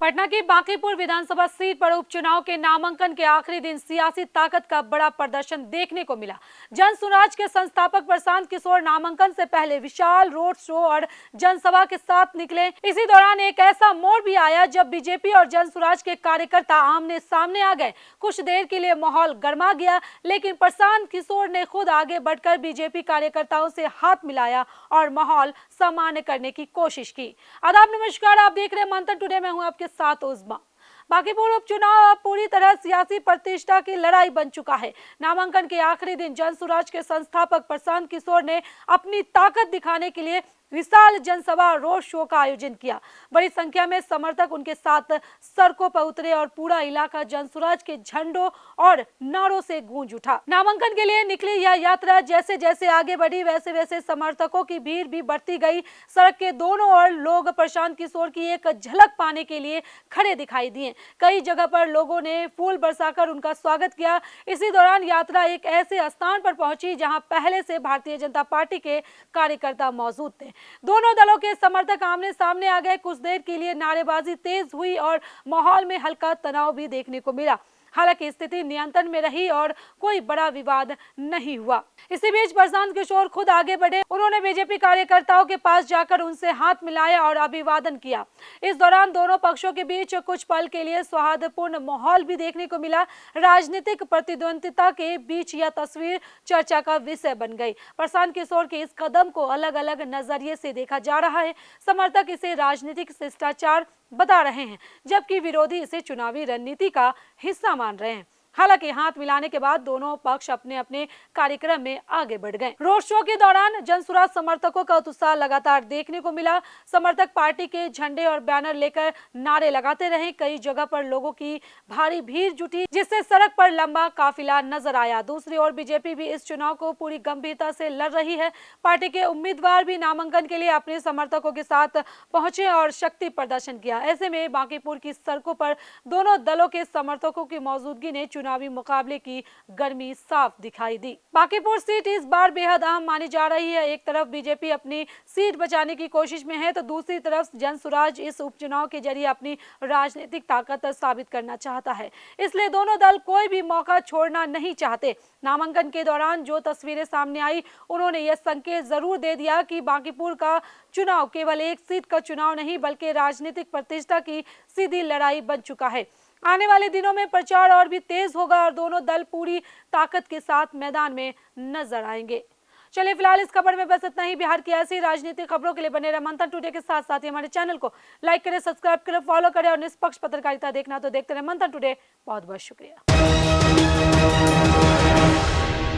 पटना की बांकीपुर विधानसभा सीट पर उपचुनाव के नामांकन के आखिरी दिन सियासी ताकत का बड़ा प्रदर्शन देखने को मिला। जन सुराज के संस्थापक प्रशांत किशोर नामांकन से पहले विशाल रोड शो और जनसभा के साथ निकले। इसी दौरान एक ऐसा मोड़ भी आया जब बीजेपी और जन सुराज के कार्यकर्ता आमने सामने आ गए। कुछ देर के लिए माहौल गर्मा गया, लेकिन प्रशांत किशोर ने खुद आगे बढ़कर बीजेपी कार्यकर्ताओं से हाथ मिलाया और माहौल सामान्य करने की कोशिश की। आदाब, नमस्कार, आप देख रहे हैं मंथन टुडे। मैं हूं आपके साथ उस्मा। बांकीपुर उपचुनाव अब पूरी तरह सियासी प्रतिष्ठा की लड़ाई बन चुका है। नामांकन के आखिरी दिन जन सुराज के संस्थापक प्रशांत किशोर ने अपनी ताकत दिखाने के लिए विशाल जनसभा और रोड शो का आयोजन किया। बड़ी संख्या में समर्थक उनके साथ सड़कों पर उतरे और पूरा इलाका जन सुराज के झंडों और नारों से गूंज उठा। नामांकन के लिए निकली यह यात्रा जैसे जैसे आगे बढ़ी, वैसे वैसे समर्थकों की भीड़ भी बढ़ती गई। सड़क के दोनों ओर लोग प्रशांत किशोर की एक झलक पाने के लिए खड़े दिखाई दिए। कई जगह पर लोगों ने फूल बरसाकर उनका स्वागत किया। इसी दौरान यात्रा एक ऐसे स्थान पर पहुंची जहां पहले से भारतीय जनता पार्टी के कार्यकर्ता मौजूद थे। दोनों दलों के समर्थक आमने सामने आ गए। कुछ देर के लिए नारेबाजी तेज हुई और माहौल में हल्का तनाव भी देखने को मिला। हालांकि स्थिति नियंत्रण में रही और कोई बड़ा विवाद नहीं हुआ। इसी बीच प्रशांत किशोर खुद आगे बढ़े। उन्होंने बीजेपी कार्यकर्ताओं के पास जाकर उनसे हाथ मिलाया और अभिवादन किया। इस दौरान दोनों पक्षों के बीच कुछ पल के लिए सौहार्दपूर्ण माहौल भी देखने को मिला। राजनीतिक प्रतिद्वंदिता के बीच यह तस्वीर चर्चा का विषय बन गई। प्रशांत किशोर के इस कदम को अलग अलग नजरिए से देखा जा रहा है। समर्थक इसे राजनीतिक शिष्टाचार बता रहे हैं, जबकि विरोधी इसे चुनावी रणनीति का हिस्सा मान रहे हैं। हालांकि हाथ मिलाने के बाद दोनों पक्ष अपने अपने कार्यक्रम में आगे बढ़ गए। रोड शो के दौरान जनसुराज समर्थकों का उत्साह लगातार देखने को मिला। समर्थक पार्टी के झंडे और बैनर लेकर नारे लगाते रहे। कई जगह पर लोगों की भारी भीड़ जुटी, जिससे सड़क पर लंबा काफिला नजर आया। दूसरी ओर बीजेपी भी इस चुनाव को पूरी गंभीरता से लड़ रही है। पार्टी के उम्मीदवार भी नामांकन के लिए अपने समर्थकों के साथ पहुंचे और शक्ति प्रदर्शन किया। ऐसे में बांकीपुर की सड़कों पर दोनों दलों के समर्थकों की मौजूदगी ने चुनावी मुकाबले की गर्मी साफ दिखाई दी। बांकीपुर सीट इस बार बेहद अहम मानी जा रही है। एक तरफ बीजेपी अपनी सीट बचाने की कोशिश में है, तो दूसरी तरफ जन सुराज इस उपचुनाव के जरिए अपनी राजनीतिक ताकत साबित करना चाहता है। इसलिए दोनों दल कोई भी मौका छोड़ना नहीं चाहते। नामांकन के दौरान जो तस्वीरें सामने आई, उन्होंने यह संकेत जरूर दे दिया कि बांकीपुर का चुनाव केवल एक सीट का चुनाव नहीं, बल्कि राजनीतिक प्रतिष्ठा की सीधी लड़ाई बन चुका है। आने वाले दिनों में प्रचार और भी तेज होगा और दोनों दल पूरी ताकत के साथ मैदान में नजर आएंगे। चलिए, फिलहाल इस खबर में बस इतना ही। बिहार की ऐसी राजनीतिक खबरों के लिए बने रहे मंथन टुडे के साथ साथ ही हमारे चैनल को लाइक करें, सब्सक्राइब करें, फॉलो करें और निष्पक्ष पत्रकारिता देखना तो देखते रहे मंथन टुडे। बहुत बहुत शुक्रिया।